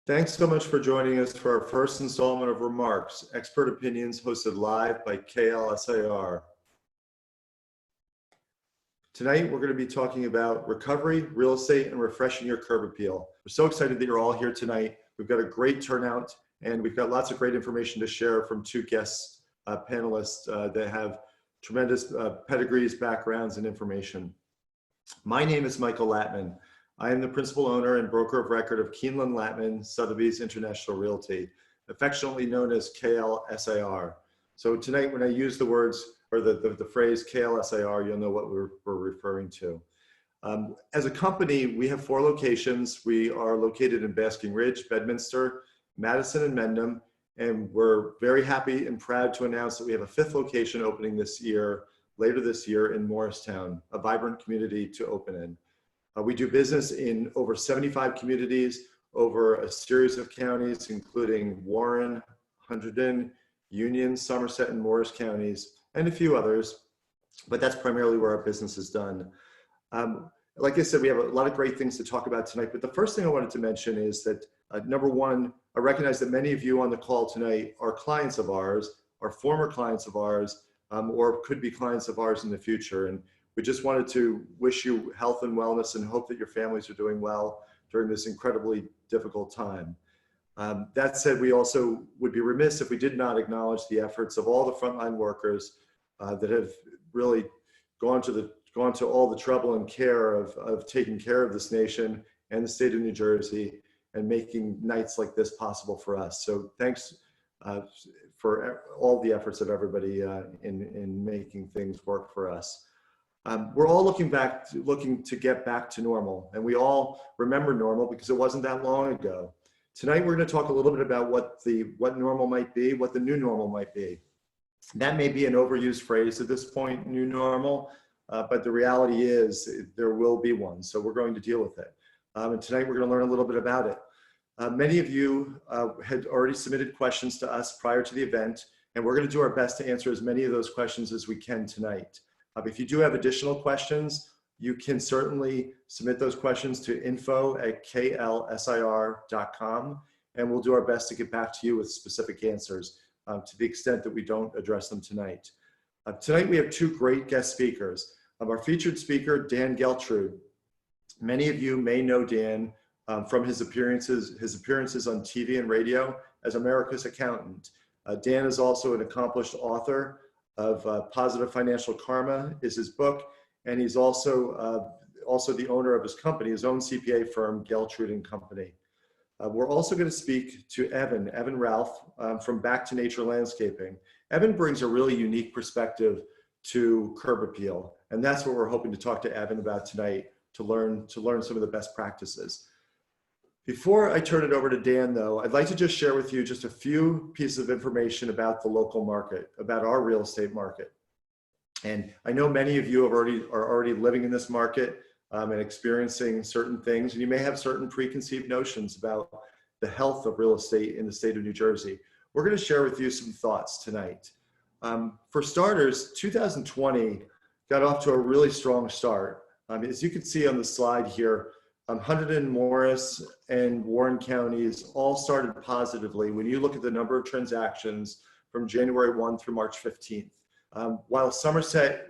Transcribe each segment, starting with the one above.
Thanks so much for joining us for our first installment of Remarks, Expert Opinions hosted live by KLSAR. Tonight, we're going to be talking about recovery, real estate, and refreshing your curb appeal. We're so excited that you're all here tonight. We've got a great turnout, and we've got lots of great information to share from two guest panelists that have tremendous pedigrees, backgrounds, and information. My name is Michael Latman. I am the principal owner and broker of record of Keeneland Latman Sotheby's International Realty, affectionately known as KLSAR. So tonight, when I use the words or the phrase KLSAR, you'll know what we're referring to. As a company, we have 4 locations. We are located in Basking Ridge, Bedminster, Madison, and Mendham, and we're very happy and proud to announce that we have a 5th location opening this year, later this year in Morristown, a vibrant community to open in. We do business in over 75 communities, over a series of counties, including Warren, Hunterdon, Union, Somerset, and Morris counties, and a few others, but that's primarily where our business is done. Like I said, we have a lot of great things to talk about tonight, but the first thing I wanted to mention is that, number one, I recognize that many of you on the call tonight are clients of ours, are former clients of ours, or could be clients of ours in the future. And we just wanted to wish you health and wellness and hope that your families are doing well during this incredibly difficult time. That said, we also would be remiss if we did not acknowledge the efforts of all the frontline workers that have really gone to all the trouble and care of taking care of this nation and the state of New Jersey and making nights like this possible for us. So thanks for all the efforts of everybody in making things work for us. We're all looking to get back to normal, and we all remember normal because it wasn't that long ago. Tonight, we're going to talk a little bit about what normal might be, what the new normal might be. That may be an overused phrase at this point, new normal, but the reality is there will be one, so we're going to deal with it. And tonight, we're going to learn a little bit about it. Many of you had already submitted questions to us prior to the event, and we're going to do our best to answer as many of those questions as we can tonight. If you do have additional questions, you can certainly submit those questions to info@klsir.com, and we'll do our best to get back to you with specific answers to the extent that we don't address them tonight. Tonight we have 2 great guest speakers. Our featured speaker, Dan Geltrude. Many of you may know Dan from his appearances on TV and radio as America's Accountant. Dan is also an accomplished author of Positive Financial Karma is his book, and he's also the owner of his company, his own CPA firm, Geltrude & Company. We're also going to speak to Evan Ralph from Back to Nature Landscaping. Evan brings a really unique perspective to curb appeal, and that's what we're hoping to talk to Evan about tonight to learn some of the best practices. Before I turn it over to Dan, though, I'd like to just share with you just a few pieces of information about the local market, about our real estate market. And I know many of you are already living in this market and experiencing certain things, and you may have certain preconceived notions about the health of real estate in the state of New Jersey. We're going to share with you some thoughts tonight. For starters, 2020 got off to a really strong start. As you can see on the slide here, Hunterdon, Morris, and Warren counties all started positively when you look at the number of transactions from January 1 through March 15th. While Somerset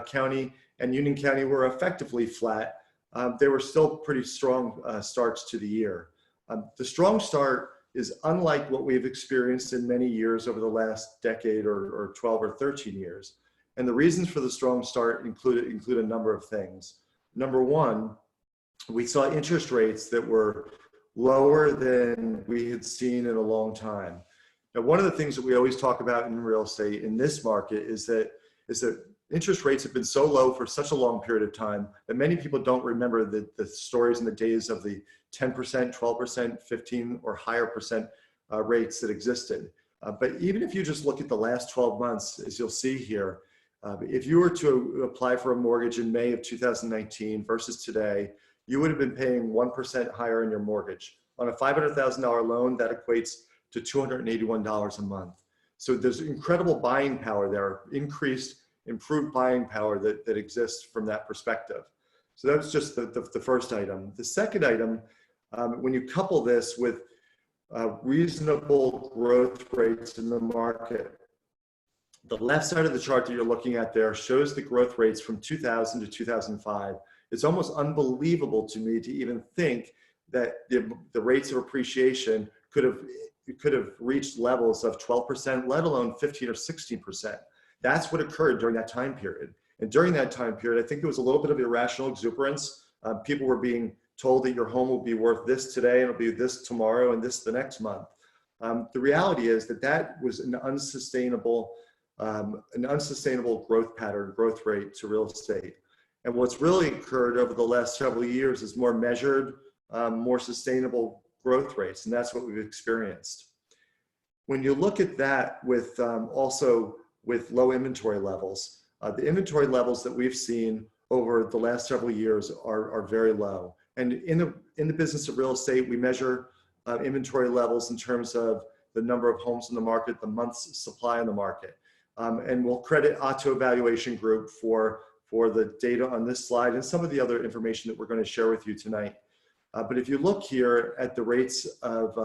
County and Union County were effectively flat, they were still pretty strong starts to the year. The strong start is unlike what we've experienced in many years over the last decade or 12 or 13 years. And the reasons for the strong start include a number of things. Number one, we saw interest rates that were lower than we had seen in a long time. Now, one of the things that we always talk about in real estate in this market is that interest rates have been so low for such a long period of time that many people don't remember the stories and the days of the 10%, 12%, 15 or higher percent rates that existed. But even if you just look at the last 12 months, as you'll see here, if you were to apply for a mortgage in May of 2019 versus today, you would have been paying 1% higher in your mortgage. On a $500,000 loan, that equates to $281 a month. So there's incredible buying power there, improved buying power that exists from that perspective. So that was just the first item. The second item, when you couple this with reasonable growth rates in the market. The left side of the chart that you're looking at there shows the growth rates from 2000 to 2005. It's almost unbelievable to me to even think that the rates of appreciation could have reached levels of 12%, let alone 15 or 16%. That's what occurred during that time period. And during that time period, I think there was a little bit of irrational exuberance. People were being told that your home will be worth this today, and it'll be this tomorrow, and this the next month. The reality is that that was an unsustainable growth pattern, growth rate to real estate. And what's really occurred over the last several years is more measured, more sustainable growth rates, and that's what we've experienced. When you look at that with also with low inventory levels, the inventory levels that we've seen over the last several years are very low. And in the business of real estate, we measure inventory levels in terms of the number of homes in the market, the month's supply in the market. And we'll credit Otto Valuation Group for the data on this slide and some of the other information that we're going to share with you tonight. But if you look here at the rates of,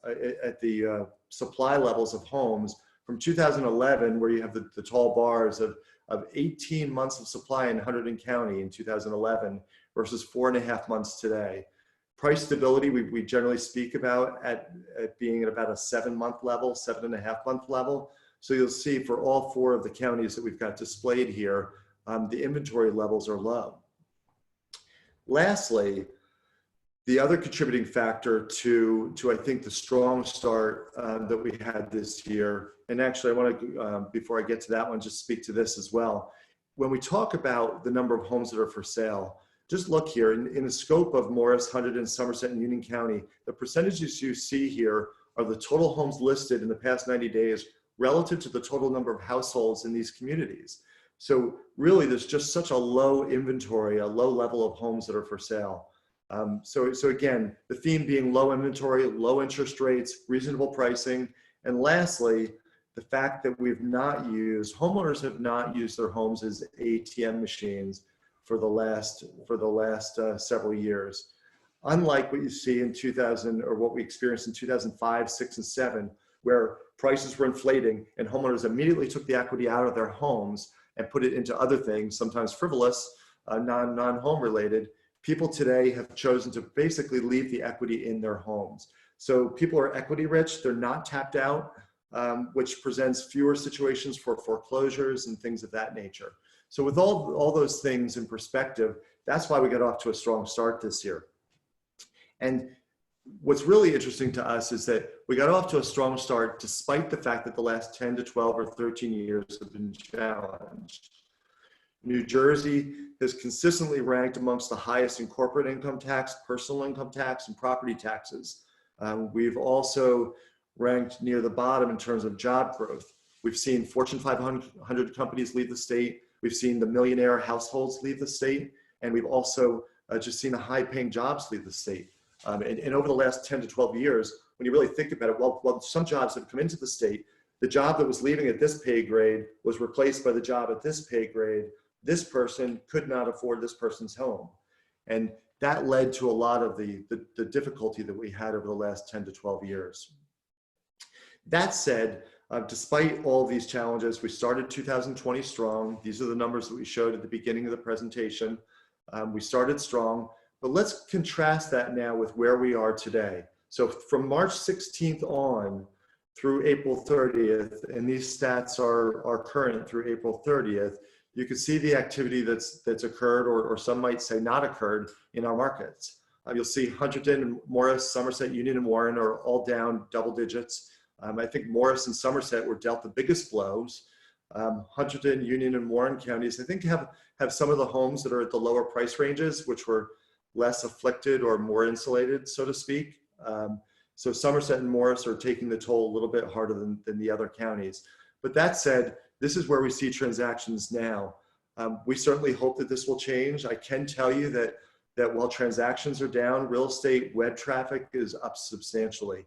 at the supply levels of homes from 2011, where you have the tall bars of 18 months of supply in Hunterdon County in 2011 versus 4.5 months today. Price stability, we generally speak about at being at about a 7-month level, 7.5-month level. So you'll see for all 4 of the counties that we've got displayed here, the inventory levels are low. Lastly, the other contributing factor to I think the strong start that we had this year, and actually I want to, before I get to that one, just speak to this as well. When we talk about the number of homes that are for sale, just look here, in the scope of Morris, Hunterdon, Somerset, and Union County, the percentages you see here are the total homes listed in the past 90 days relative to the total number of households in these communities. So really, there's just such a low inventory, a low level of homes that are for sale. So again, the theme being low inventory, low interest rates, reasonable pricing, and lastly, the fact that homeowners have not used their homes as ATM machines for the last several years. Unlike what you see in 2000, or what we experienced in 2005, 6, and 7, where prices were inflating and homeowners immediately took the equity out of their homes and put it into other things, sometimes frivolous, non-home related. People today have chosen to basically leave the equity in their homes. So people are equity rich, they're not tapped out, which presents fewer situations for foreclosures and things of that nature. So with all those things in perspective, that's why we got off to a strong start this year. And what's really interesting to us is that we got off to a strong start despite the fact that the last 10 to 12 or 13 years have been challenged. New Jersey has consistently ranked amongst the highest in corporate income tax, personal income tax, and property taxes. We've also ranked near the bottom in terms of job growth. We've seen Fortune 500 companies leave the state. We've seen the millionaire households leave the state. And we've also just seen the high-paying jobs leave the state. And over the last 10 to 12 years, when you really think about it, well, some jobs have come into the state. The job that was leaving at this pay grade was replaced by the job at this pay grade. This person could not afford this person's home. And that led to a lot of the difficulty that we had over the last 10 to 12 years. That said, despite all of these challenges, we started 2020 strong. These are the numbers that we showed at the beginning of the presentation. We started strong, but let's contrast that now with where we are today. So from March 16th on through April 30th, and these stats are current through April 30th, you can see the activity that's occurred, or some might say not occurred, in our markets. You'll see Hunterdon, Morris, Somerset, Union, and Warren are all down double digits. I think Morris and Somerset were dealt the biggest blows. Hunterdon, Union, and Warren counties, I think, have some of the homes that are at the lower price ranges, which were less afflicted or more insulated, so to speak. So Somerset and Morris are taking the toll a little bit harder than the other counties. But that said, this is where we see transactions now. We certainly hope that this will change. I can tell you that while transactions are down, real estate web traffic is up substantially.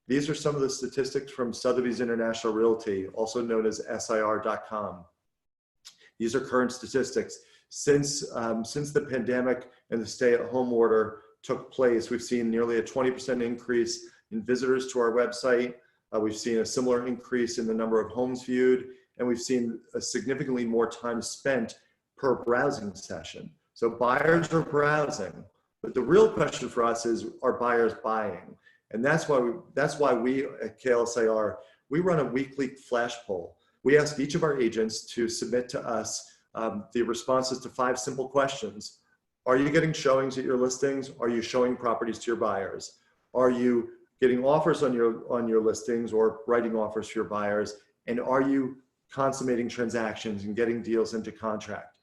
These are some of the statistics from Sotheby's International Realty, also known as SIR.com. These are current statistics. Since the pandemic and the stay-at-home order took place, we've seen nearly a 20% increase in visitors to our website. We've seen a similar increase in the number of homes viewed, and we've seen a significantly more time spent per browsing session. So buyers are browsing, but the real question for us is, are buyers buying? And that's why we at KLSAR, we run a weekly flash poll. We ask each of our agents to submit to us the responses to 5 simple questions. Are you getting showings at your listings? Are you showing properties to your buyers? Are you getting offers on your listings or writing offers for your buyers? And are you consummating transactions and getting deals into contract?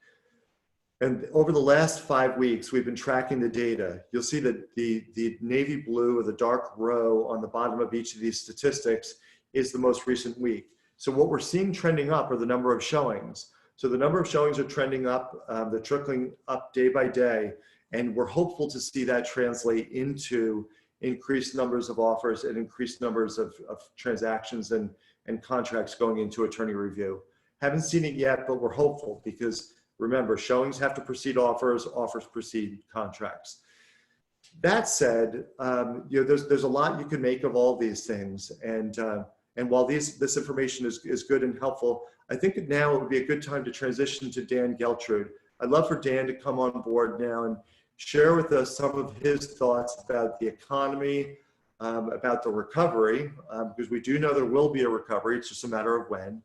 And over the last 5 weeks, we've been tracking the data. You'll see that the navy blue or the dark row on the bottom of each of these statistics is the most recent week. So what we're seeing trending up are the number of showings. So the number of showings are trending up, they're trickling up day by day, and we're hopeful to see that translate into increased numbers of offers and increased numbers of transactions and contracts going into attorney review. Haven't seen it yet, but we're hopeful because remember, showings have to precede offers, offers precede contracts. That said, there's a lot you can make of all these things, and while this information is good and helpful, I think now it would be a good time to transition to Dan Geltrude. I'd love for Dan to come on board now and share with us some of his thoughts about the economy, about the recovery, because we do know there will be a recovery, it's just a matter of when,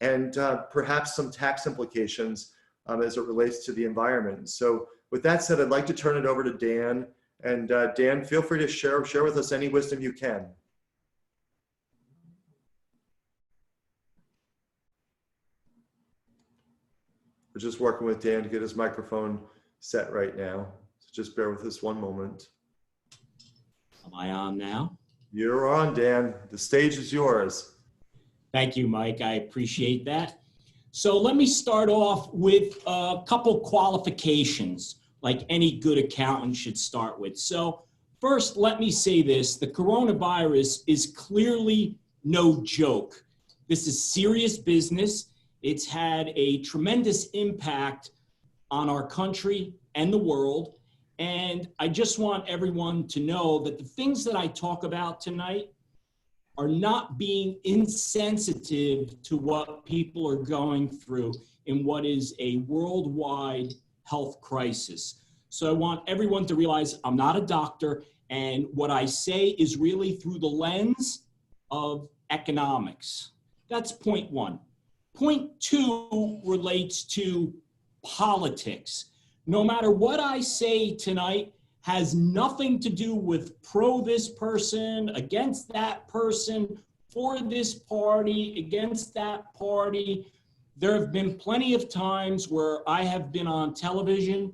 and perhaps some tax implications as it relates to the environment. So with that said, I'd like to turn it over to Dan. And Dan, feel free to share with us any wisdom you can. We're just working with Dan to get his microphone set right now. So just bear with us one moment. Am I on now? You're on, Dan. The stage is yours. Thank you, Mike. I appreciate that. So let me start off with a couple qualifications, like any good accountant should start with. So first, let me say this. The coronavirus is clearly no joke. This is serious business. It's had a tremendous impact on our country and the world. And I just want everyone to know that the things that I talk about tonight are not being insensitive to what people are going through in what is a worldwide health crisis. So I want everyone to realize I'm not a doctor, and what I say is really through the lens of economics. That's point one. Point two relates to politics. No matter what I say tonight has nothing to do with pro this person, against that person, for this party, against that party. There have been plenty of times where I have been on television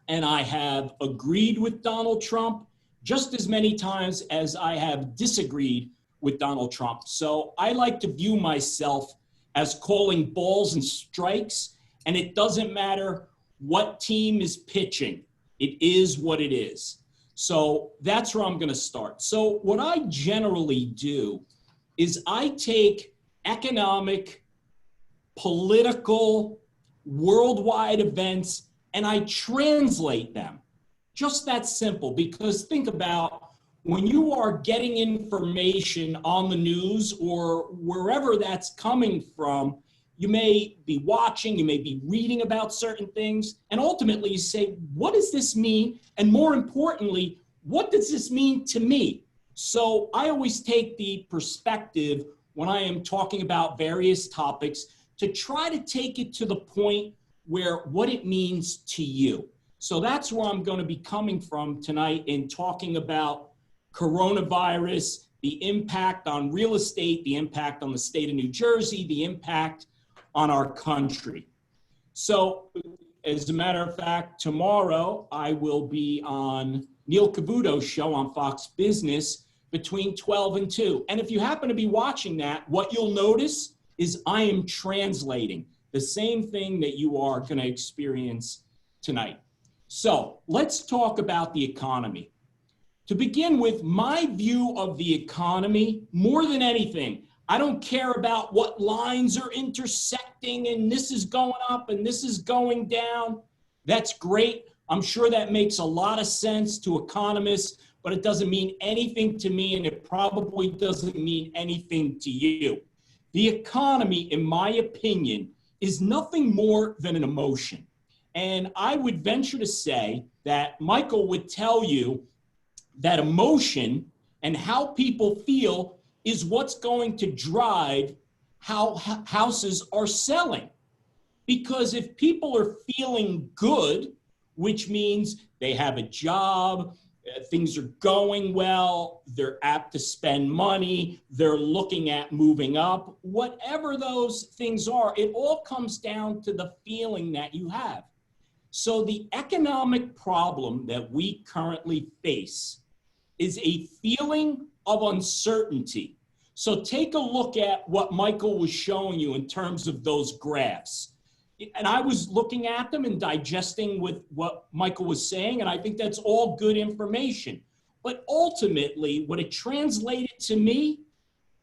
and I have agreed with Donald Trump just as many times as I have disagreed with Donald Trump. So I like to view myself as calling balls and strikes, and it doesn't matter what team is pitching. It is what it is. So that's where I'm going to start. So what I generally do is I take economic, political, worldwide events, and I translate them. Just that simple, because think about when you are getting information on the news or wherever that's coming from, you may be watching, you may be reading about certain things, and ultimately you say, what does this mean? And more importantly, what does this mean to me? So I always take the perspective when I am talking about various topics to try to take it to the point where what it means to you. So that's where I'm going to be coming from tonight in talking about coronavirus, the impact on real estate, the impact on the state of New Jersey, the impact on our country. So as a matter of fact, tomorrow I will be on Neil Cavuto's show on Fox Business between 12 and 2. And if you happen to be watching that, what you'll notice is I am translating the same thing that you are going to experience tonight. So let's talk about the economy. To begin with, my view of the economy, more than anything, I don't care about what lines are intersecting and this is going up and this is going down. That's great. I'm sure that makes a lot of sense to economists, but it doesn't mean anything to me, and it probably doesn't mean anything to you. The economy, in my opinion, is nothing more than an emotion. And I would venture to say that Michael would tell you that emotion and how people feel is what's going to drive how houses are selling. Because if people are feeling good, which means they have a job, things are going well, they're apt to spend money, they're looking at moving up, whatever those things are, it all comes down to the feeling that you have. So the economic problem that we currently face is a feeling of uncertainty. So take a look at what Michael was showing you in terms of those graphs. And I was looking at them and digesting with what Michael was saying, and I think that's all good information. But ultimately, what it translated to me,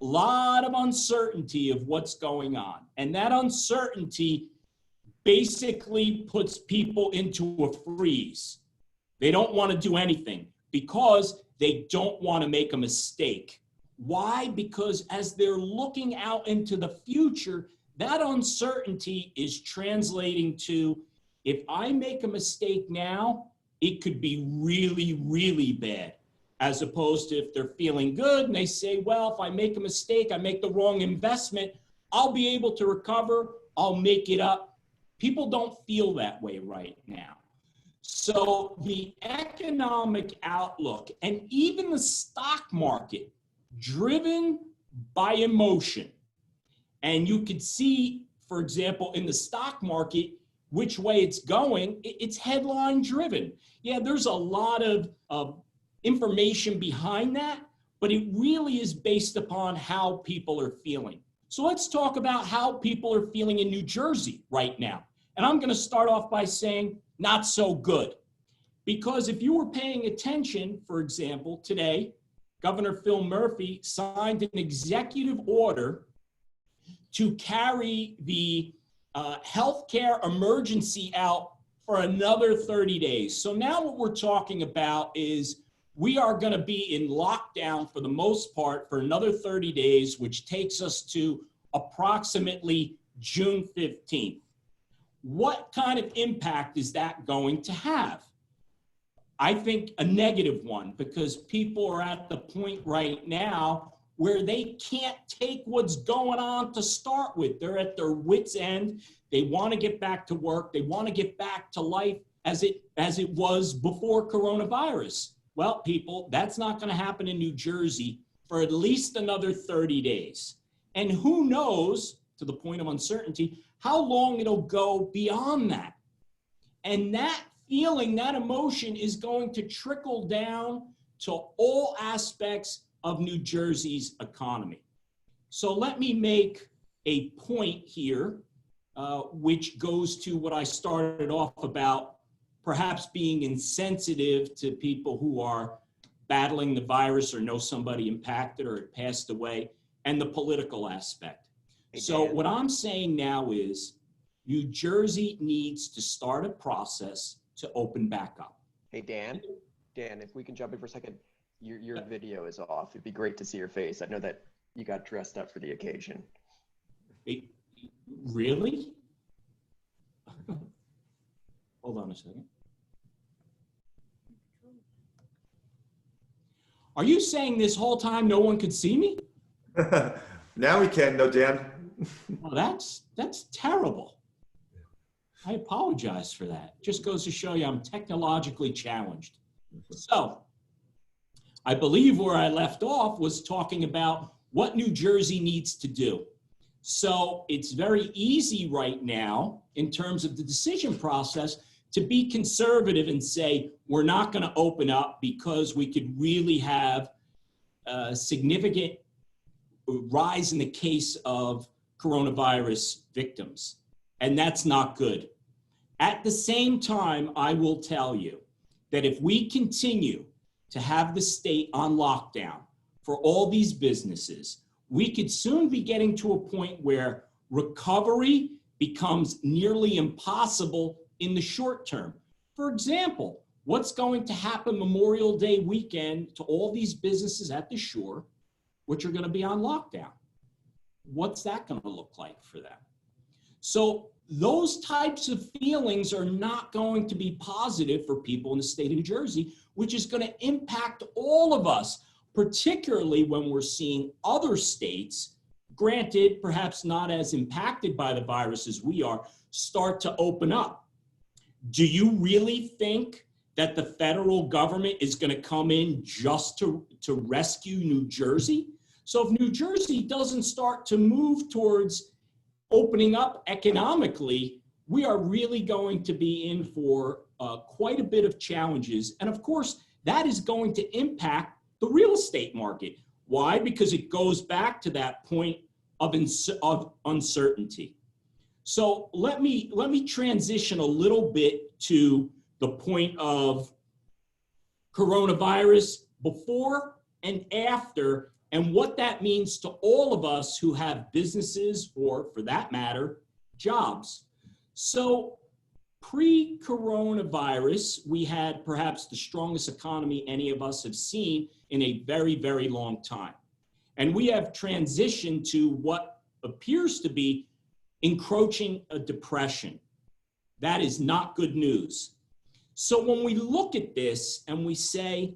a lot of uncertainty of what's going on. And that uncertainty basically puts people into a freeze. They don't want to do anything because they don't want to make a mistake. Why? Because as they're looking out into the future, that uncertainty is translating to, if I make a mistake now, it could be really, really bad. As opposed to if they're feeling good and they say, well, if I make a mistake, I make the wrong investment, I'll be able to recover, I'll make it up. People don't feel that way right now. So the economic outlook and even the stock market, driven by emotion. And you could see, for example, in the stock market, which way it's going, it's headline driven. Yeah, there's a lot of information behind that, but it really is based upon how people are feeling. So let's talk about how people are feeling in New Jersey right now. And I'm going to start off by saying not so good. Because if you were paying attention, for example, today, Governor Phil Murphy signed an executive order to carry the healthcare emergency out for another 30 days. So now what we're talking about is we are going to be in lockdown for the most part for another 30 days, which takes us to approximately June 15th. What kind of impact is that going to have? I think a negative one, because people are at the point right now where they can't take what's going on to start with. They're at their wits' end. They want to get back to work. They want to get back to life as it was before coronavirus. Well, people, that's not going to happen in New Jersey for at least another 30 days. And who knows, to the point of uncertainty, how long it'll go beyond that. And that feeling, that emotion is going to trickle down to all aspects of New Jersey's economy. So let me make a point here, which goes to what I started off about, perhaps being insensitive to people who are battling the virus or know somebody impacted or had passed away, and the political aspect. Hey, so Dan. what I'm saying now is New Jersey needs to start a process to open back up. Hey, Dan, if we can jump in for a second, your video is off. It'd be great to see your face. I know that you got dressed up for the occasion. Really? Hold on a second. Are you saying this whole time no one could see me? Now we can, no, Dan. Well, that's terrible. I apologize for that. Just goes to show you I'm technologically challenged. So I believe where I left off was talking about what New Jersey needs to do. So it's very easy right now in terms of the decision process to be conservative and say, we're not going to open up because we could really have a significant rise in the case of coronavirus victims. And that's not good. At the same time, I will tell you that if we continue to have the state on lockdown for all these businesses, we could soon be getting to a point where recovery becomes nearly impossible in the short term. For example, What's going to happen Memorial Day weekend to all these businesses at the shore, which are going to be on lockdown? What's that going to look like for them? So those types of feelings are not going to be positive for people in the state of New Jersey, which is going to impact all of us, particularly when we're seeing other states, granted, perhaps not as impacted by the virus as we are, start to open up. Do you really think that the federal government is going to come in just to rescue New Jersey? So if New Jersey doesn't start to move towards opening up economically, we are really going to be in for quite a bit of challenges. And of course, that is going to impact the real estate market. Why? Because it goes back to that point of uncertainty. So let me transition a little bit to the point of coronavirus before and after, and what that means to all of us who have businesses or, for that matter, jobs. So pre-coronavirus, we had perhaps the strongest economy any of us have seen in a very, very long time. And we have transitioned to what appears to be encroaching a depression. That is not good news. So when we look at this and we say,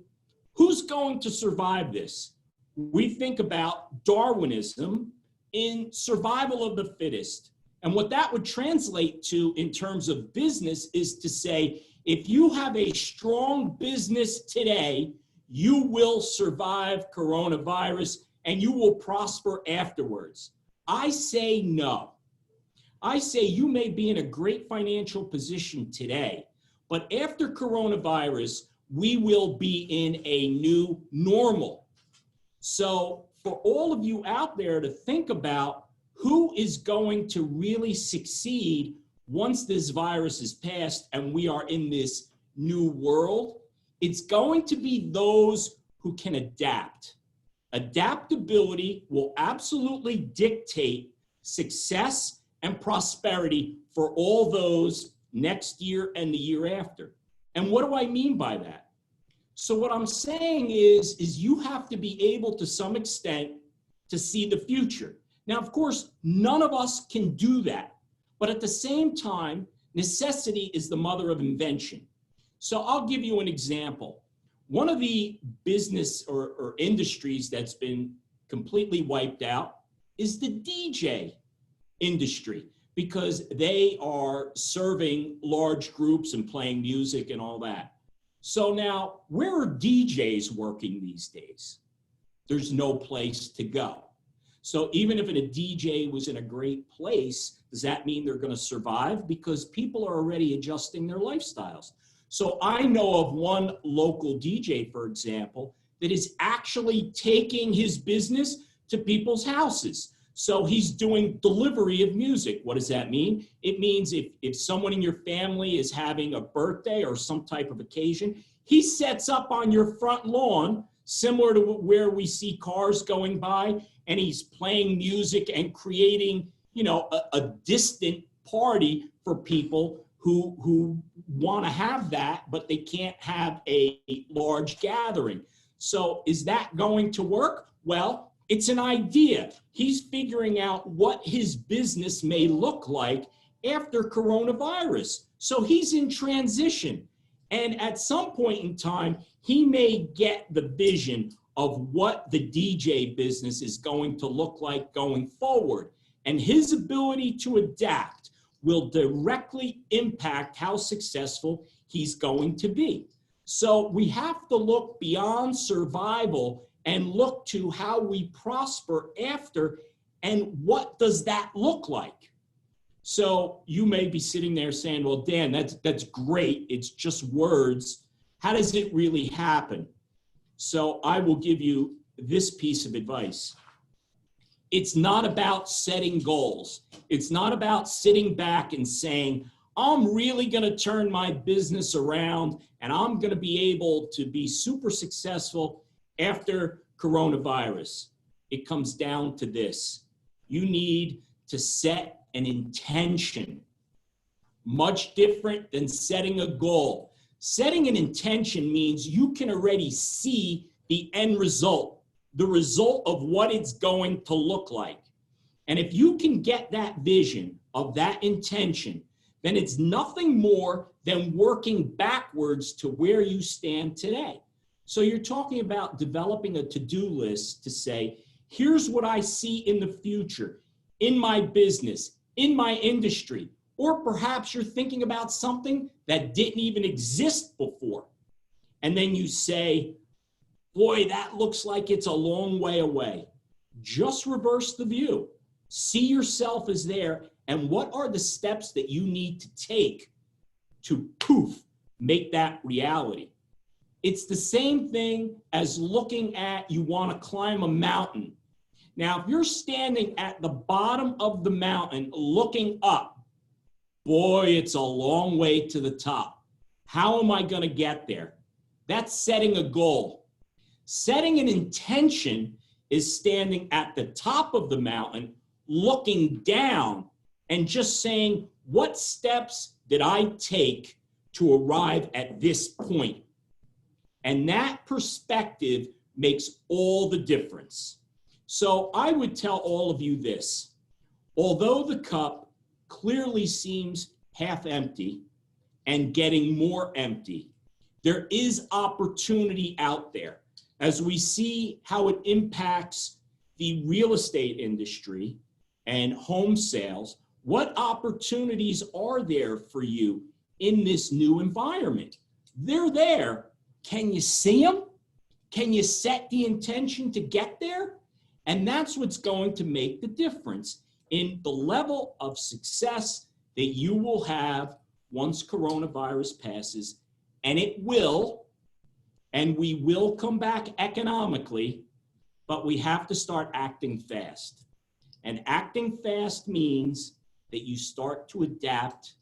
who's going to survive this? We think about Darwinism in survival of the fittest. And what that would translate to in terms of business is to say, if you have a strong business today, you will survive coronavirus and you will prosper afterwards. I say no. I say you may be in a great financial position today, but after coronavirus, we will be in a new normal. So for all of you out there to think about who is going to really succeed once this virus is passed and we are in this new world, it's going to be those who can adapt. Adaptability will absolutely dictate success and prosperity for all those next year and the year after. And what do I mean by that? So what I'm saying is you have to be able to some extent to see the future. Now, of course, none of us can do that. But at the same time, necessity is the mother of invention. So I'll give you an example. One of the business or industries that's been completely wiped out is the DJ industry, because they are serving large groups and playing music and all that. So now, where are DJs working these days? There's no place to go. So even if a DJ was in a great place, does that mean they're going to survive? Because people are already adjusting their lifestyles. So I know of one local DJ, for example, that is actually taking his business to people's houses. So he's doing delivery of music. What does that mean? It means if someone in your family is having a birthday or some type of occasion, he sets up on your front lawn, similar to where we see cars going by, and he's playing music and creating, a distant party for people who want to have that, but they can't have a large gathering. So is that going to work? Well, it's an idea. He's figuring out what his business may look like after coronavirus. So he's in transition. And at some point in time, he may get the vision of what the DJ business is going to look like going forward. And his ability to adapt will directly impact how successful he's going to be. So we have to look beyond survival and look to how we prosper after, and what does that look like? So you may be sitting there saying, well, Dan, that's great. It's just words. How does it really happen? So I will give you this piece of advice. It's not about setting goals. It's not about sitting back and saying, I'm really going to turn my business around and I'm going to be able to be super successful after coronavirus. It comes down to this. You need to set an intention. Much different than setting a goal. Setting an intention means you can already see the end result, the result of what it's going to look like. And if you can get that vision of that intention, then it's nothing more than working backwards to where you stand today. So you're talking about developing a to-do list to say, here's what I see in the future, in my business, in my industry, or perhaps you're thinking about something that didn't even exist before. And then you say, boy, that looks like it's a long way away. Just reverse the view. See yourself as there, and what are the steps that you need to take to poof, make that reality? It's the same thing as looking at, you want to climb a mountain. Now, if you're standing at the bottom of the mountain looking up, boy, it's a long way to the top. How am I going to get there? That's setting a goal. Setting an intention is standing at the top of the mountain, looking down and just saying, what steps did I take to arrive at this point? And that perspective makes all the difference. So I would tell all of you this: although the cup clearly seems half empty and getting more empty, there is opportunity out there. As we see how it impacts the real estate industry and home sales, what opportunities are there for you in this new environment? They're there. Can you see them? Can you set the intention to get there? And that's what's going to make the difference in the level of success that you will have once coronavirus passes. And it will, and we will come back economically, but we have to start acting fast. And acting fast means that you start to adapt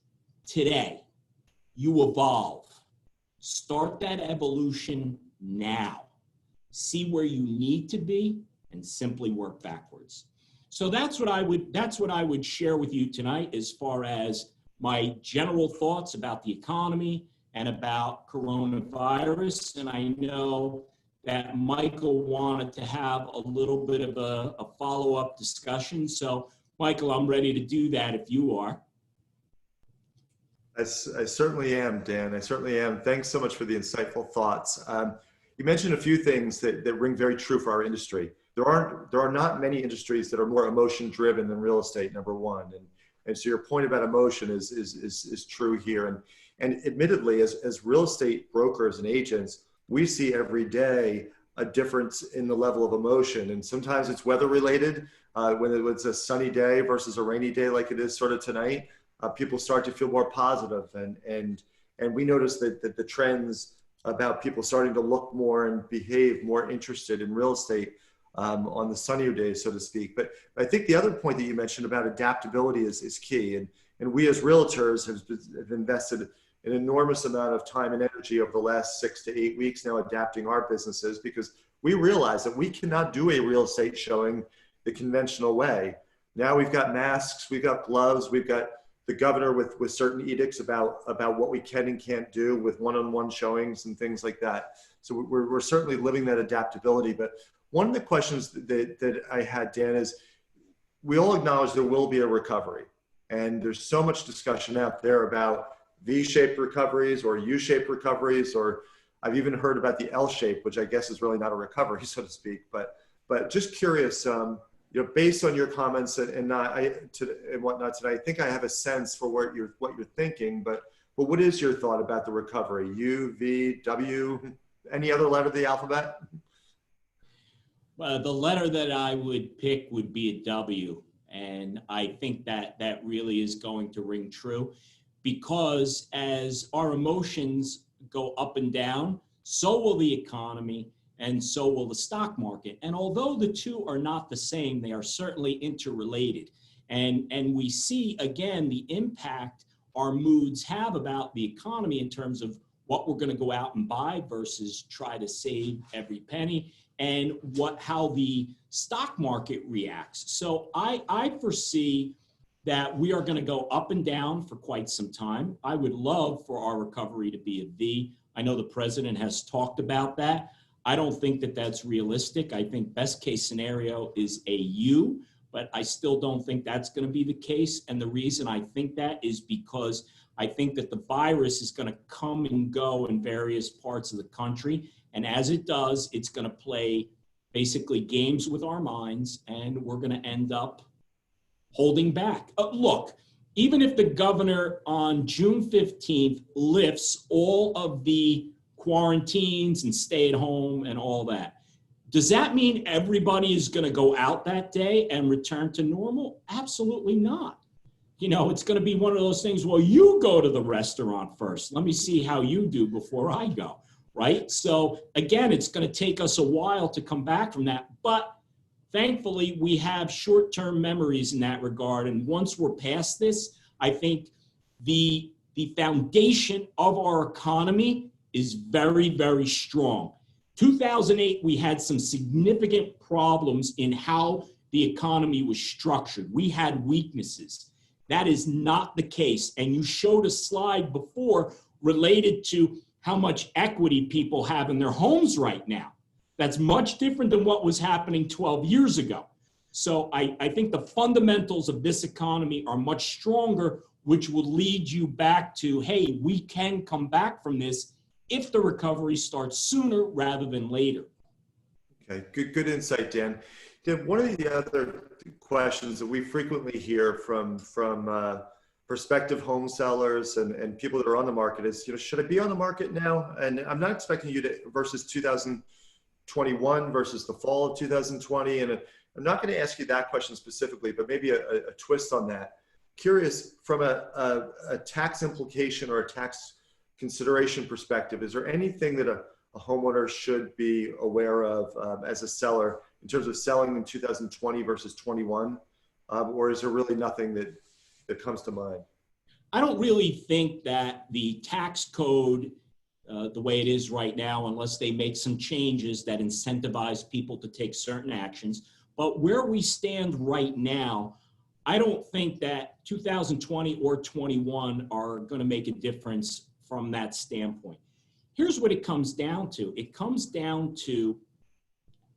today. You evolve. Start that evolution now. See where you need to be and simply work backwards. So that's what I would share with you tonight as far as my general thoughts about the economy and about coronavirus. And I know that Michael wanted to have a little bit of a follow-up discussion. So Michael, I'm ready to do that if you are. I certainly am, Dan. I certainly am. Thanks so much for the insightful thoughts. You mentioned a few things that ring very true for our industry. There are not many industries that are more emotion driven than real estate, number one. And so your point about emotion is true here. And admittedly, as real estate brokers and agents, we see every day a difference in the level of emotion. And sometimes it's weather related. When it's a sunny day versus a rainy day like it is sort of tonight, people start to feel more positive. And we notice that the trends about people starting to look more and behave more interested in real estate on the sunnier days, so to speak. But I think the other point that you mentioned about adaptability is key. And we as realtors have invested an enormous amount of time and energy over the last 6 to 8 weeks now adapting our businesses, because we realize that we cannot do a real estate showing the conventional way. Now we've got masks, we've got gloves, we've got the governor with certain edicts about what we can and can't do with one-on-one showings and things like that. So we're certainly living that adaptability. But one of the questions that I had, Dan, is we all acknowledge there will be a recovery. And there's so much discussion out there about V-shaped recoveries or U-shaped recoveries, or I've even heard about the L-shape, which I guess is really not a recovery, so to speak. But just curious, based on your comments and whatnot today, I think I have a sense for what you're thinking. But what is your thought about the recovery? U, V, W, any other letter of the alphabet? The letter that I would pick would be a W. And I think that really is going to ring true, because as our emotions go up and down, so will the economy and so will the stock market. And although the two are not the same, they are certainly interrelated. And we see, again, the impact our moods have about the economy in terms of what we're going to go out and buy versus try to save every penny, and how the stock market reacts. So I foresee that we are going to go up and down for quite some time. I would love for our recovery to be a V. I know the president has talked about that. I don't think that that's realistic. I think best case scenario is a U, but I still don't think that's going to be the case. And the reason I think that is because I think that the virus is going to come and go in various parts of the country. And as it does, it's going to play basically games with our minds, and we're going to end up holding back. Look, even if the governor on June 15th lifts all of the quarantines and stay at home and all that, does that mean everybody is going to go out that day and return to normal? Absolutely not. You know, it's going to be one of those things, well, you go to the restaurant first. Let me see how you do before I go, right? So again, it's going to take us a while to come back from that. But thankfully, we have short-term memories in that regard. And once we're past this, I think the foundation of our economy is very, very strong. 2008, we had some significant problems in how the economy was structured. We had weaknesses. That is not the case. And you showed a slide before related to how much equity people have in their homes right now. That's much different than what was happening 12 years ago. So I think the fundamentals of this economy are much stronger, which will lead you back to, hey, we can come back from this if the recovery starts sooner rather than later. Okay, good insight, Dan. Dan, one of the other questions that we frequently hear from prospective home sellers and people that are on the market is, should I be on the market now? And I'm not expecting you to versus 2021 versus the fall of 2020. And I'm not going to ask you that question specifically, but maybe a twist on that. Curious, from a tax implication or a tax consideration perspective, is there anything that a homeowner should be aware of as a seller in terms of selling in 2020 versus 21? Or is there really nothing that comes to mind? I don't really think that the tax code, the way it is right now, unless they make some changes that incentivize people to take certain actions. But where we stand right now, I don't think that 2020 or 21 are going to make a difference from that standpoint. Here's what it comes down to. It comes down to,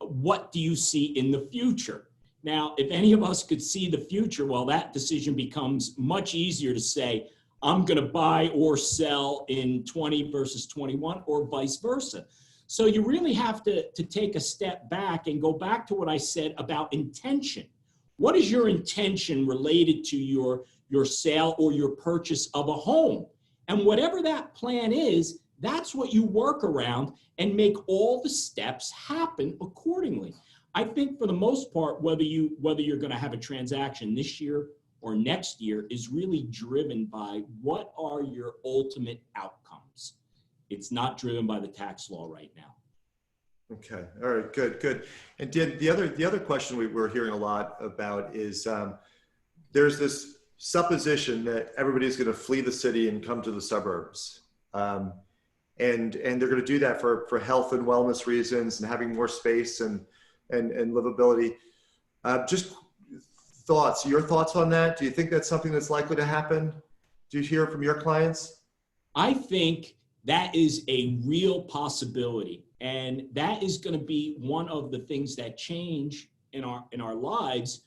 what do you see in the future? Now, if any of us could see the future, well, that decision becomes much easier to say, I'm going to buy or sell in 20 versus 21 or vice versa. So you really have to take a step back and go back to what I said about intention. What is your intention related to your sale or your purchase of a home? And whatever that plan is, that's what you work around and make all the steps happen accordingly. I think for the most part, whether you're going to have a transaction this year or next year is really driven by what are your ultimate outcomes. It's not driven by the tax law right now. Okay. All right. Good. And the other question we're hearing a lot about is there's this supposition that everybody's going to flee the city and come to the suburbs. And they're going to do that for health and wellness reasons and having more space and livability. Just your thoughts on that? Do you think that's something that's likely to happen? Do you hear from your clients? I think that is a real possibility. And that is going to be one of the things that change in our lives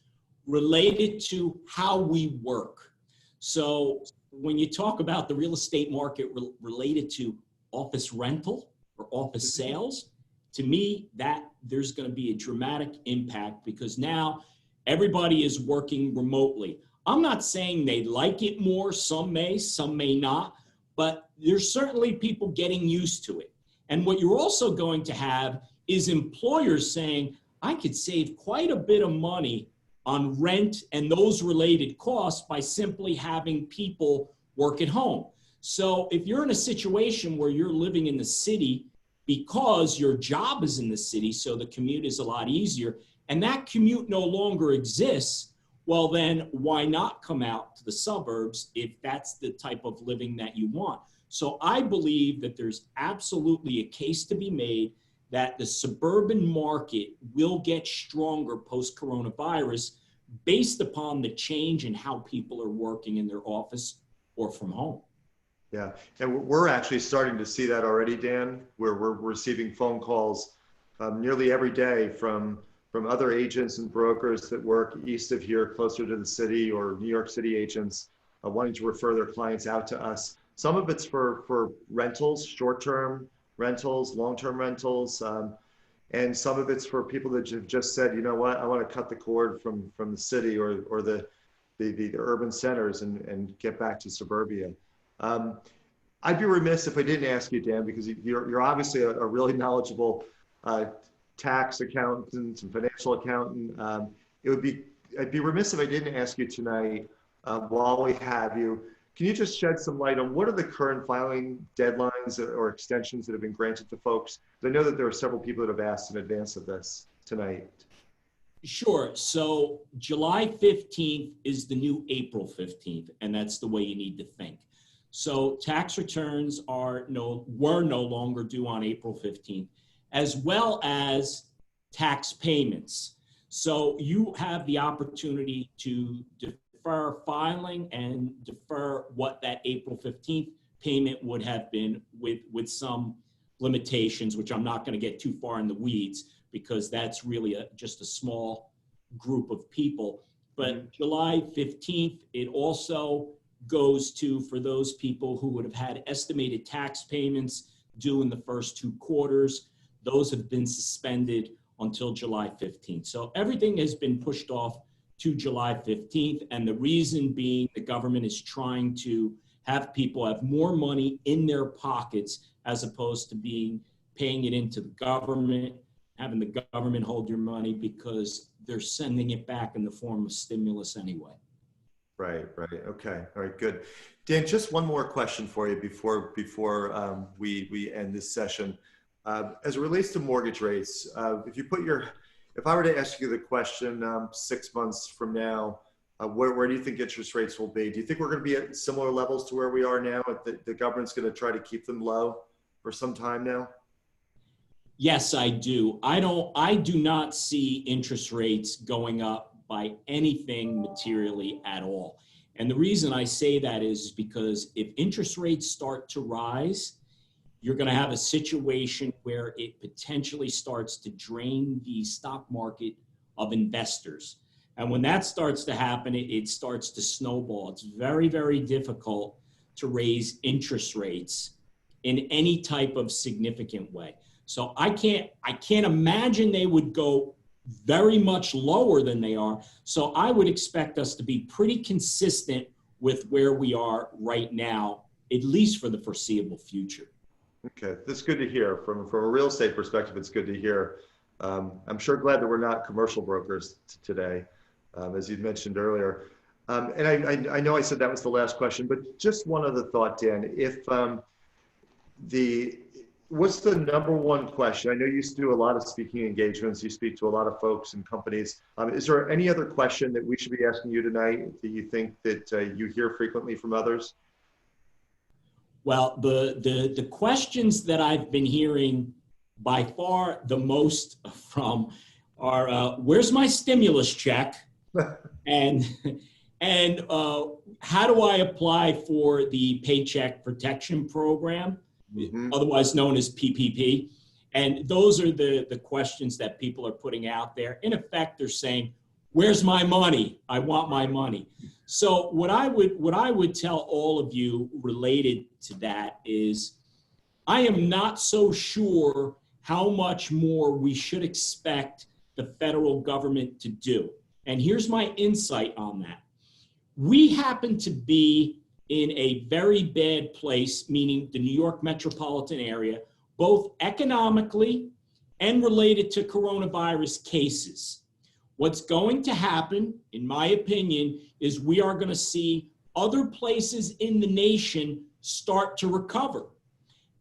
related to how we work. So when you talk about the real estate market related to office rental or office sales, to me, that there's going to be a dramatic impact because now everybody is working remotely. I'm not saying they like it more. Some may not, but there's certainly people getting used to it. And what you're also going to have is employers saying, I could save quite a bit of money on rent and those related costs by simply having people work at home. So if you're in a situation where you're living in the city because your job is in the city, so the commute is a lot easier, and that commute no longer exists, well then why not come out to the suburbs if that's the type of living that you want? So I believe that there's absolutely a case to be made that the suburban market will get stronger post-coronavirus based upon the change in how people are working in their office or from home. Yeah, and we're actually starting to see that already, Dan, where we're receiving phone calls nearly every day from other agents and brokers that work east of here, closer to the city, or New York City agents wanting to refer their clients out to us. Some of it's for rentals, short-term rentals, long-term rentals, and some of it's for people that have just said, you know what, I want to cut the cord from the city or the urban centers and get back to suburbia. I'd be remiss if I didn't ask you, Dan, because you're obviously a really knowledgeable tax accountant and financial accountant. I'd be remiss if I didn't ask you tonight, while we have you, can you just shed some light on what are the current filing deadlines or extensions that have been granted to folks? I know that there are several people that have asked in advance of this tonight. Sure. So July 15th is the new April 15th, and that's the way you need to think. So tax returns were no longer due on April 15th, as well as tax payments. So you have the opportunity to defer filing and defer what that April 15th payment would have been with some limitations, which I'm not going to get too far in the weeds because that's really just a small group of people. But July 15th, it also goes to, for those people who would have had estimated tax payments due in the first 2 quarters, those have been suspended until July 15th. So everything has been pushed off to July 15th. And the reason being the government is trying to have people have more money in their pockets as opposed to paying it into the government, having the government hold your money because they're sending it back in the form of stimulus anyway. Right. Okay. All right, good. Dan, just one more question for you before we end this session. As it relates to mortgage rates, if I were to ask you the question 6 months from now, where do you think interest rates will be? Do you think we're going to be at similar levels to where we are now? The government's going to try to keep them low for some time now? Yes, I do. I do not see interest rates going up by anything materially at all. And the reason I say that is because if interest rates start to rise, you're going to have a situation where it potentially starts to drain the stock market of investors. And when that starts to happen, it starts to snowball. It's very, very difficult to raise interest rates in any type of significant way. So I can't imagine they would go very much lower than they are. So I would expect us to be pretty consistent with where we are right now, at least for the foreseeable future. Okay, that's good to hear. From a real estate perspective, it's good to hear. I'm sure glad that we're not commercial brokers today, as you mentioned earlier. And I know I said that was the last question, but just one other thought, Dan. What's the number one question? I know you do a lot of speaking engagements. You speak to a lot of folks and companies. Is there any other question that we should be asking you tonight that you think that you hear frequently from others? Well, the questions that I've been hearing by far the most from are, where's my stimulus check? and how do I apply for the Paycheck Protection Program? Otherwise known as PPP. And those are the questions that people are putting out there. In effect, they're saying, where's my money? I want my money. So what I would tell all of you related to that is, I am not so sure how much more we should expect the federal government to do. And here's my insight on that. We happen to be in a very bad place, meaning the New York metropolitan area, both economically and related to coronavirus cases. What's going to happen, in my opinion, is we are going to see other places in the nation start to recover.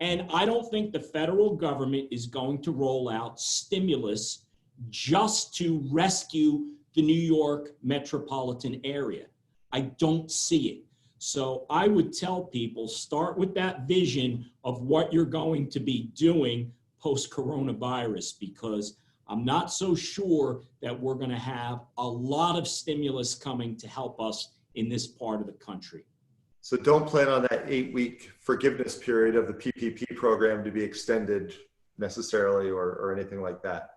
And I don't think the federal government is going to roll out stimulus just to rescue the New York metropolitan area. I don't see it. So I would tell people, start with that vision of what you're going to be doing post-coronavirus, because I'm not so sure that we're going to have a lot of stimulus coming to help us in this part of the country. So don't plan on that 8-week forgiveness period of the PPP program to be extended necessarily or anything like that.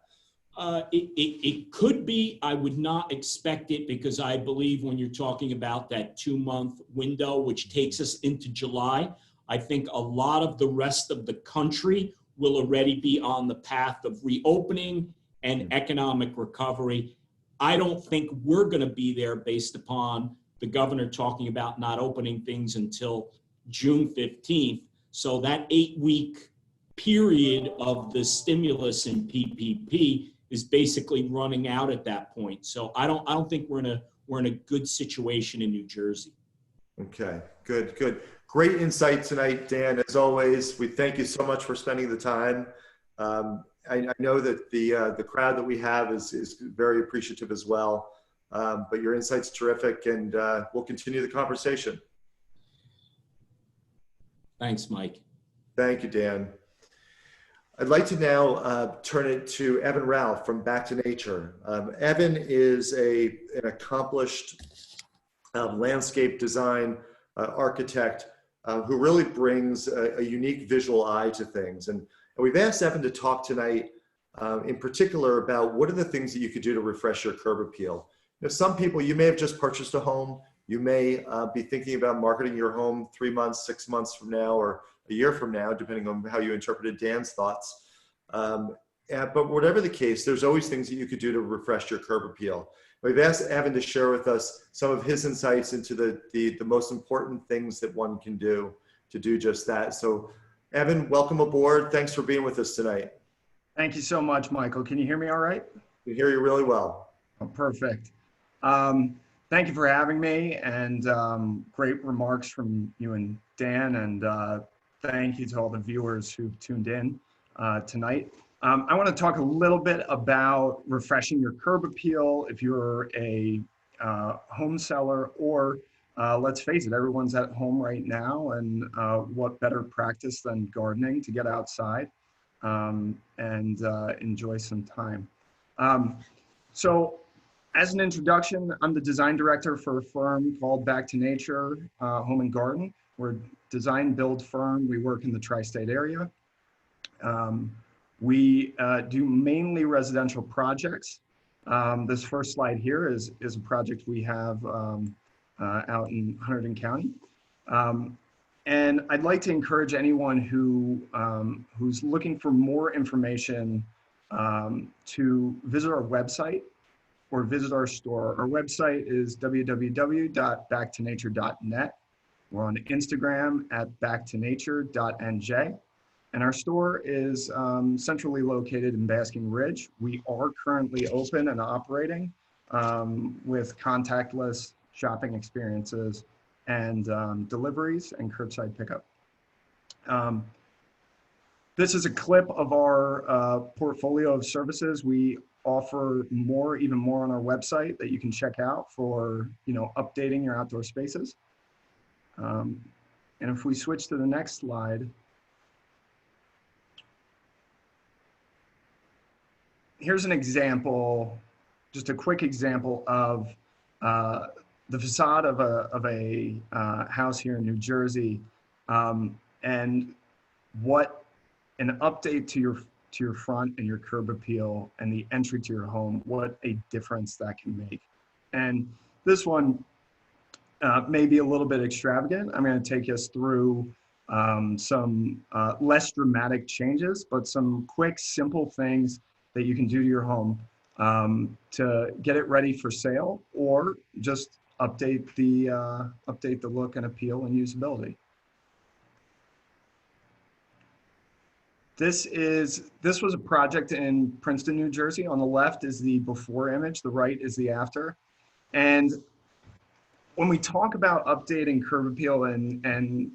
It could be. I would not expect it because I believe when you're talking about that 2-month window, which takes us into July, I think a lot of the rest of the country will already be on the path of reopening and economic recovery. I don't think we're going to be there based upon the governor talking about not opening things until June 15th. So that 8-week period of the stimulus in PPP is basically running out at that point. So I don't think we're in a good situation in New Jersey. Okay, good. Great insight tonight, Dan. As always, we thank you so much for spending the time. I know that the crowd that we have is very appreciative as well. But your insight's terrific, and we'll continue the conversation. Thanks, Mike. Thank you, Dan. I'd like to now turn it to Evan Ralph from Back to Nature. Evan is an accomplished landscape design architect who really brings a unique visual eye to things. And we've asked Evan to talk tonight in particular about what are the things that you could do to refresh your curb appeal. Now, some people, you may have just purchased a home. You may be thinking about marketing your home 3 months, 6 months from now, or a year from now, depending on how you interpreted Dan's thoughts. But whatever the case, there's always things that you could do to refresh your curb appeal. We've asked Evan to share with us some of his insights into the most important things that one can do to do just that. So Evan, welcome aboard. Thanks for being with us tonight. Thank you so much, Michael. Can you hear me all right? We hear you really well. Oh, perfect. Thank you for having me, and great remarks from you and Dan, and thank you to all the viewers who've tuned in tonight. I want to talk a little bit about refreshing your curb appeal if you're a home seller, or let's face it, everyone's at home right now, and what better practice than gardening to get outside and enjoy some time. So as an introduction, I'm the design director for a firm called Back to Nature Home and Garden. We're a design build firm. We work in the tri-state area. We do mainly residential projects. This first slide here is a project we have out in Hunterdon County. And I'd like to encourage anyone who's looking for more information to visit our website or visit our store. Our website is www.backtonature.net. We're on Instagram at backtonature.nj. And our store is centrally located in Basking Ridge. We are currently open and operating with contactless shopping experiences and deliveries and curbside pickup. This is a clip of our portfolio of services. We offer even more on our website that you can check out for, updating your outdoor spaces. And if we switch to the next slide, here's an example, just a quick example of the facade of a house here in New Jersey, and what an update to your front and your curb appeal and the entry to your home, what a difference that can make. And this one may be a little bit extravagant. I'm going to take us through some less dramatic changes, but some quick, simple things that you can do to your home to get it ready for sale, or just update the look and appeal and usability. This was a project in Princeton, New Jersey. On the left is the before image, the right is the after. And when we talk about updating curb appeal and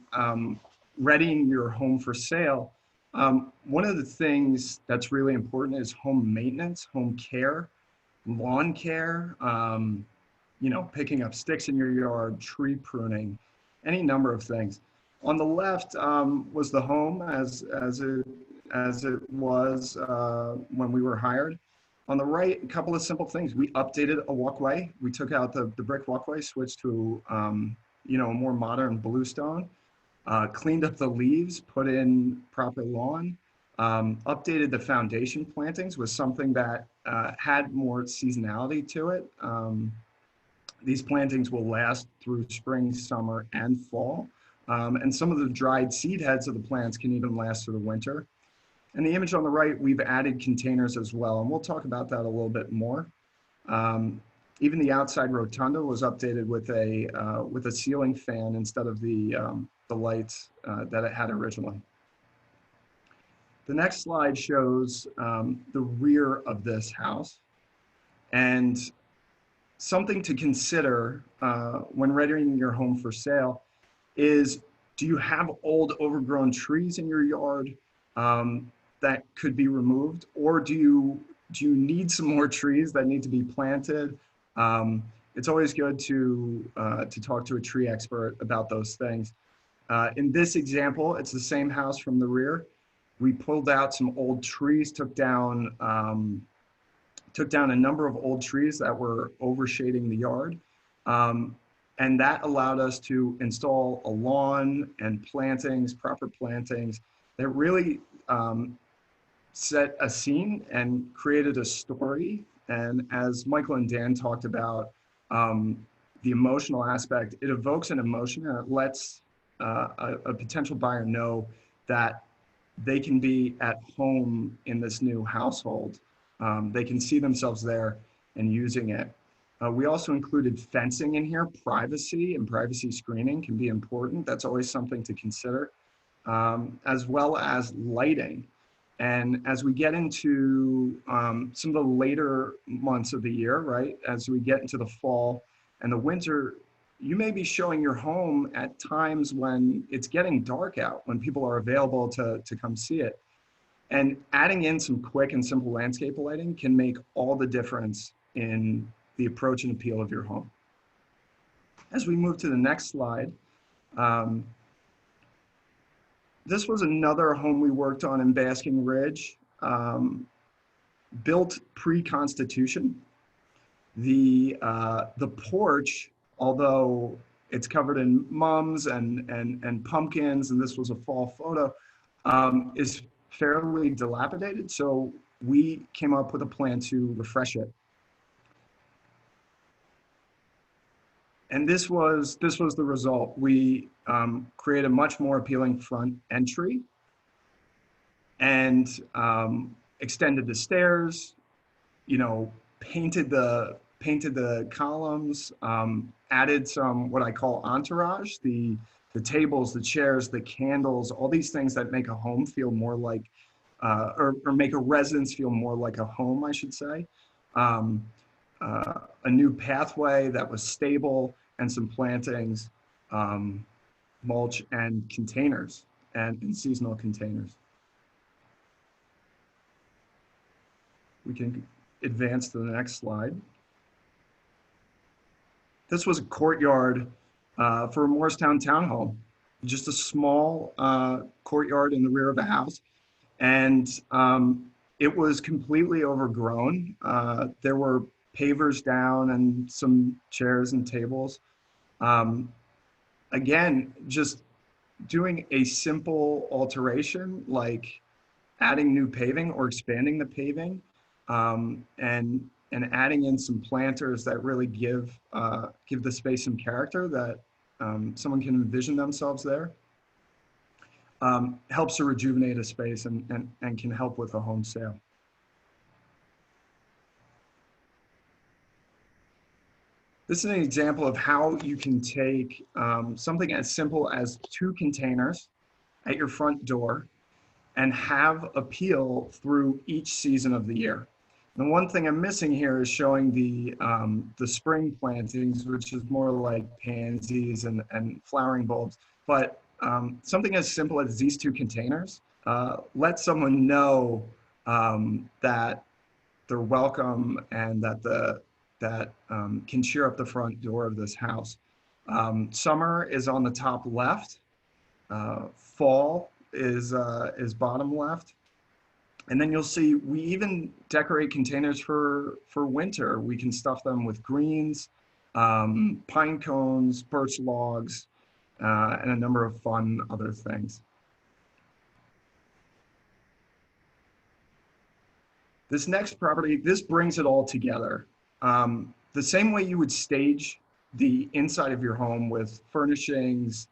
readying your home for sale, one of the things that's really important is home maintenance, home care, lawn care, picking up sticks in your yard, tree pruning, any number of things. On the left was the home as it was when we were hired. On the right, a couple of simple things. We updated a walkway. We took out the brick walkway, switched to a more modern bluestone, cleaned up the leaves, put in proper lawn, updated the foundation plantings with something that had more seasonality to it. These plantings will last through spring, summer, and fall. And some of the dried seed heads of the plants can even last through the winter. And the image on the right, we've added containers as well, and we'll talk about that a little bit more. Even the outside rotunda was updated with a ceiling fan instead of the lights that it had originally. The next slide shows the rear of this house, and something to consider when readying your home for sale is, do you have old overgrown trees in your yard that could be removed, or do you need some more trees that need to be planted? It's always good to talk to a tree expert about those things. In this example, it's the same house from the rear. We pulled out some old trees, took down a number of old trees that were overshading the yard. And that allowed us to install a lawn and plantings, proper plantings that really set a scene and created a story. And as Michael and Dan talked about, the emotional aspect, it evokes an emotion, and it lets a potential buyer know that they can be at home in this new household. They can see themselves there and using it. We also included fencing in here. Privacy and privacy screening can be important. That's always something to consider, as well as lighting. And as we get into some of the later months of the year, right, as we get into the fall and the winter, you may be showing your home at times when it's getting dark out, when people are available to come see it. And adding in some quick and simple landscape lighting can make all the difference in the approach and appeal of your home. As we move to the next slide, this was another home we worked on in Basking Ridge, built pre-Constitution. The porch, although it's covered in mums and pumpkins, and this was a fall photo, is fairly dilapidated. So we came up with a plan to refresh it. And this was the result. We created a much more appealing front entry and extended the stairs, painted the columns, added some what I call entourage, the tables, the chairs, the candles, all these things that make a home feel more like, or make a residence feel more like a home, I should say. A new pathway that was stable, and some plantings, mulch, and containers, and seasonal containers. We can advance to the next slide. This was a courtyard for a Morristown townhome, just a small courtyard in the rear of a house. And it was completely overgrown. There were pavers down and some chairs and tables. Again, just doing a simple alteration like adding new paving or expanding the paving, and adding in some planters that really give the space some character, that someone can envision themselves there, helps to rejuvenate a space and can help with a home sale. This is an example of how you can take something as simple as 2 containers at your front door and have appeal through each season of the year. The one thing I'm missing here is showing the spring plantings, which is more like pansies and flowering bulbs. But something as simple as these 2 containers let someone know that they're welcome and that can cheer up the front door of this house. Summer is on the top left. Fall is bottom left. And then you'll see we even decorate containers for winter. We can stuff them with greens, pine cones, birch logs, and a number of fun other things. This next property, this brings it all together. The same way you would stage the inside of your home with furnishings,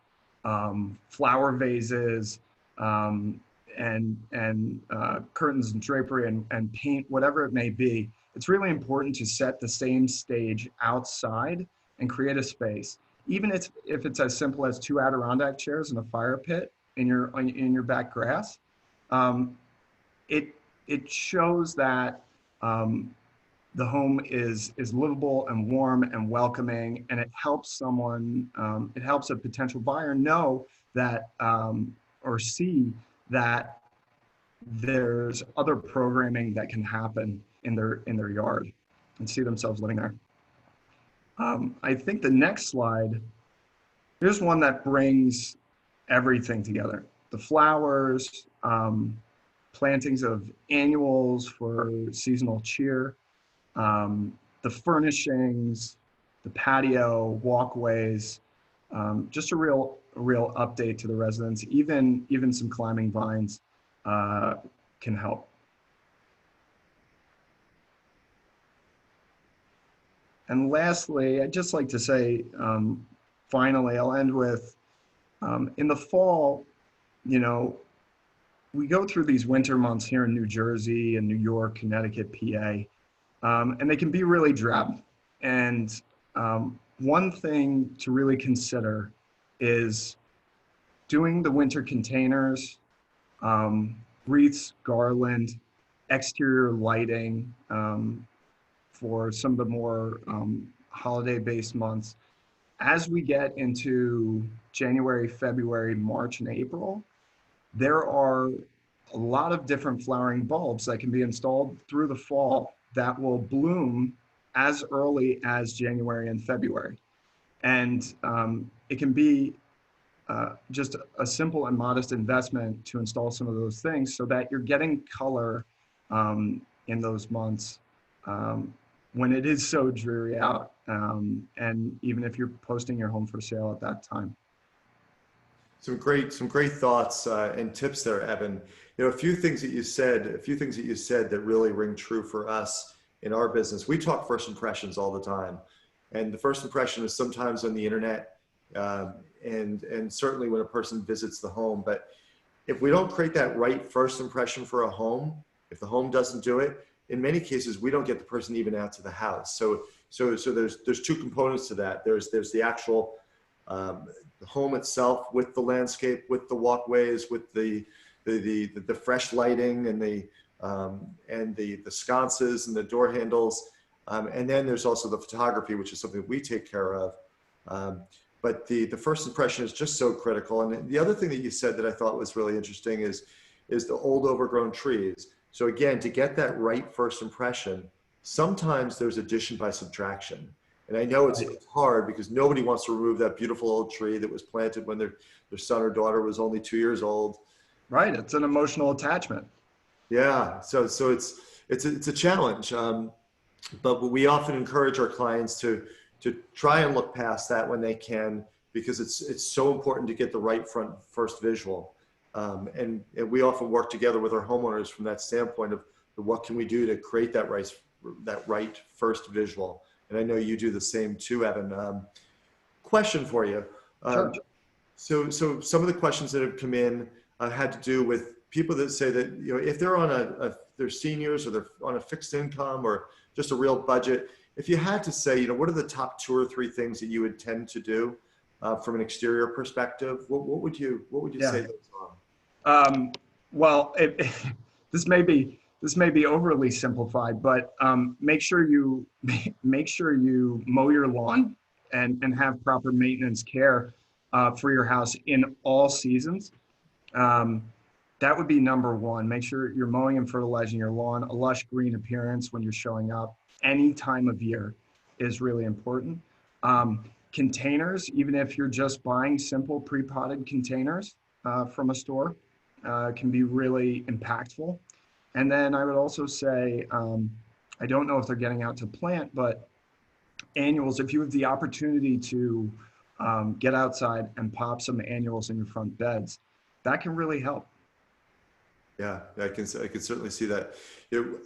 flower vases, and curtains and drapery and paint, whatever it may be. It's really important to set the same stage outside and create a space. Even if it's as simple as 2 Adirondack chairs and a fire pit in your back grass, it shows that the home is livable and warm and welcoming, and it helps someone, it helps a potential buyer know that or see that there's other programming that can happen in their yard and see themselves living there. I think the next slide, here's one that brings everything together. The flowers, plantings of annuals for seasonal cheer, the furnishings, the patio, walkways, just a real update to the residents. Even some climbing vines can help. And lastly, I'd just like to say, finally, I'll end with, in the fall, you know, we go through these winter months here in New Jersey and New York, Connecticut, PA, and they can be really drab. And one thing to really consider is doing the winter containers, wreaths, garland, exterior lighting for some of the more holiday-based months. As we get into January, February, March, and April, there are a lot of different flowering bulbs that can be installed through the fall that will bloom as early as January and February. And it can be just a simple and modest investment to install some of those things so that you're getting color in those months when it is so dreary out, and even if you're posting your home for sale at that time. Some great thoughts and tips there, Evan. You know, a few things that you said that really ring true for us in our business. We talk first impressions all the time, and the first impression is sometimes on the internet, and certainly when a person visits the home. But if we don't create that right first impression for a home, if the home doesn't do it, in many cases we don't get the person even out to the house. So there's two components to that. There's the actual the home itself with the landscape, with the walkways, with the fresh lighting and the sconces and the door handles, and then there's also the photography, which is something that we take care of. But the first impression is just so critical. And the other thing that you said that I thought was really interesting is the old overgrown trees. So again, to get that right first impression, sometimes there's addition by subtraction. And I know it's hard because nobody wants to remove that beautiful old tree that was planted when their son or daughter was only 2 years old. Right, it's an emotional attachment. Yeah, so it's a challenge, but we often encourage our clients to try and look past that when they can, because it's so important to get the right first visual. And we often work together with our homeowners from that standpoint of what can we do to create that right first visual. And I know you do the same too, Evan. Question for you. Sure. So some of the questions that have come in had to do with people that say that, you know, if they're on they're seniors or they're on a fixed income or just a real budget, if you had to say, you know, what are the top 2 or 3 things that you would tend to do from an exterior perspective? What would you say those are? Well, this may be overly simplified, but make sure you mow your lawn and have proper maintenance care for your house in all seasons. That would be number one. Make sure you're mowing and fertilizing your lawn. A lush green appearance when you're showing up any time of year is really important. Containers, even if you're just buying simple pre-potted containers from a store, can be really impactful. And then I would also say, I don't know if they're getting out to plant, but annuals, if you have the opportunity to get outside and pop some annuals in your front beds, that can really help. Yeah, I can certainly see that.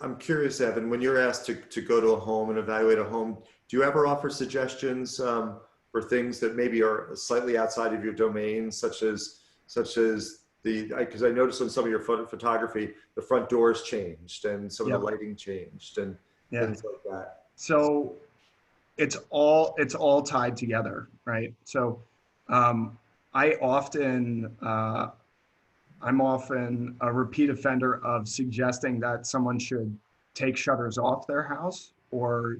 I'm curious, Evan, when you're asked to go to a home and evaluate a home, do you ever offer suggestions for things that maybe are slightly outside of your domain, such as because I noticed on some of your photography, the front doors changed and some of Yep. the lighting changed and Yeah. things like that. So it's all tied together, right? So I often I'm often a repeat offender of suggesting that someone should take shutters off their house or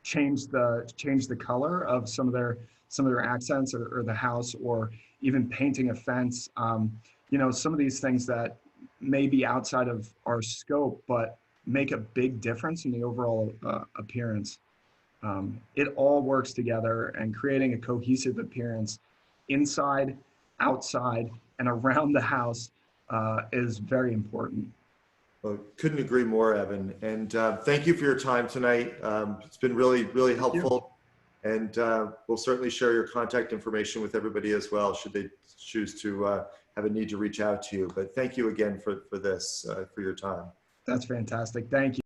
change the color of some of their accents or the house, or even painting a fence. You know, some of these things that may be outside of our scope, but make a big difference in the overall appearance. It all works together, and creating a cohesive appearance inside, outside, and around the house is very important. Well, couldn't agree more, Evan. And thank you for your time tonight. It's been really, really helpful. And we'll certainly share your contact information with everybody as well, should they choose to have a need to reach out to you. But thank you again for this, for your time. That's fantastic. Thank you.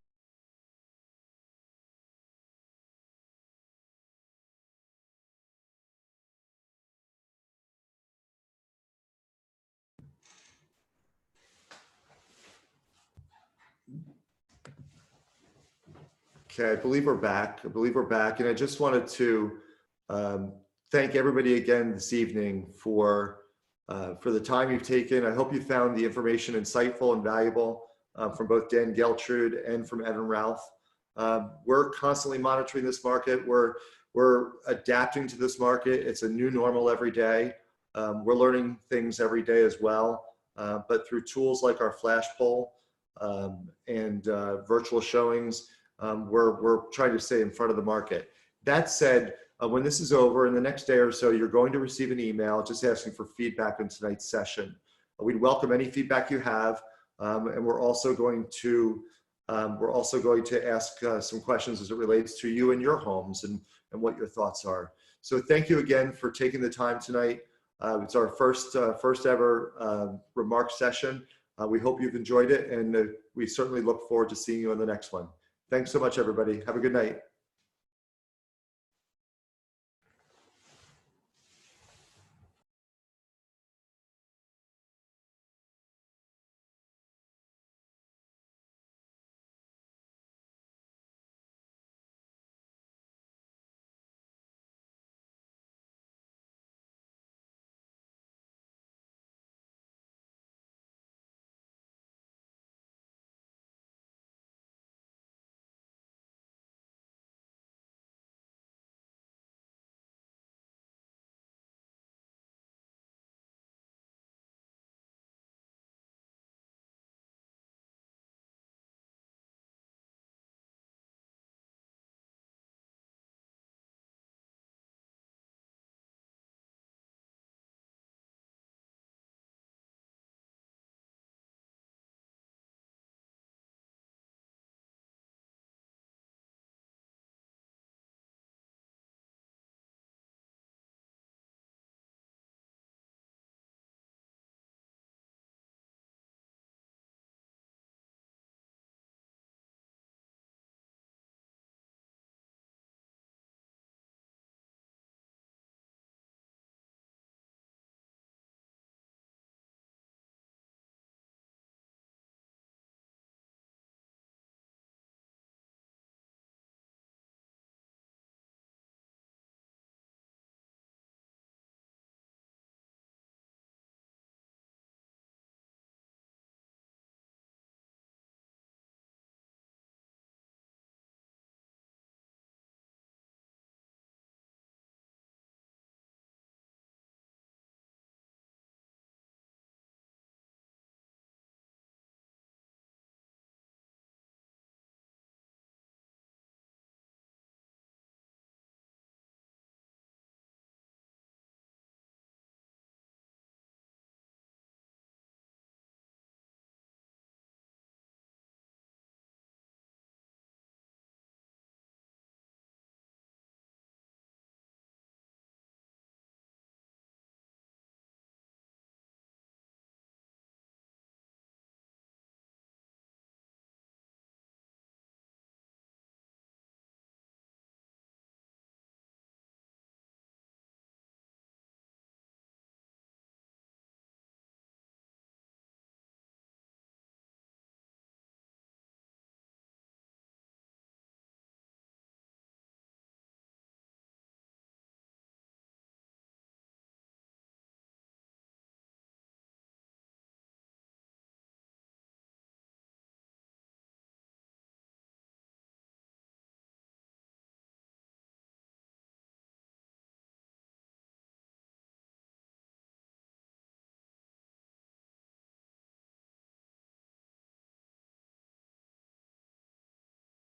Okay, I believe we're back. And I just wanted to thank everybody again this evening for the time you've taken. I hope you found the information insightful and valuable from both Dan Geltrude and from Evan Ralph. We're constantly monitoring this market. We're adapting to this market. It's a new normal every day. We're learning things every day as well. But through tools like our flash poll and virtual showings, we're trying to stay in front of the market. That said, when this is over, in the next day or so, you're going to receive an email just asking for feedback on tonight's session. We'd welcome any feedback you have, and we're also going to ask some questions as it relates to you and your homes and what your thoughts are. So thank you again for taking the time tonight. It's our first ever remark session. We hope you've enjoyed it, and we certainly look forward to seeing you on the next one. Thanks so much, everybody. Have a good night.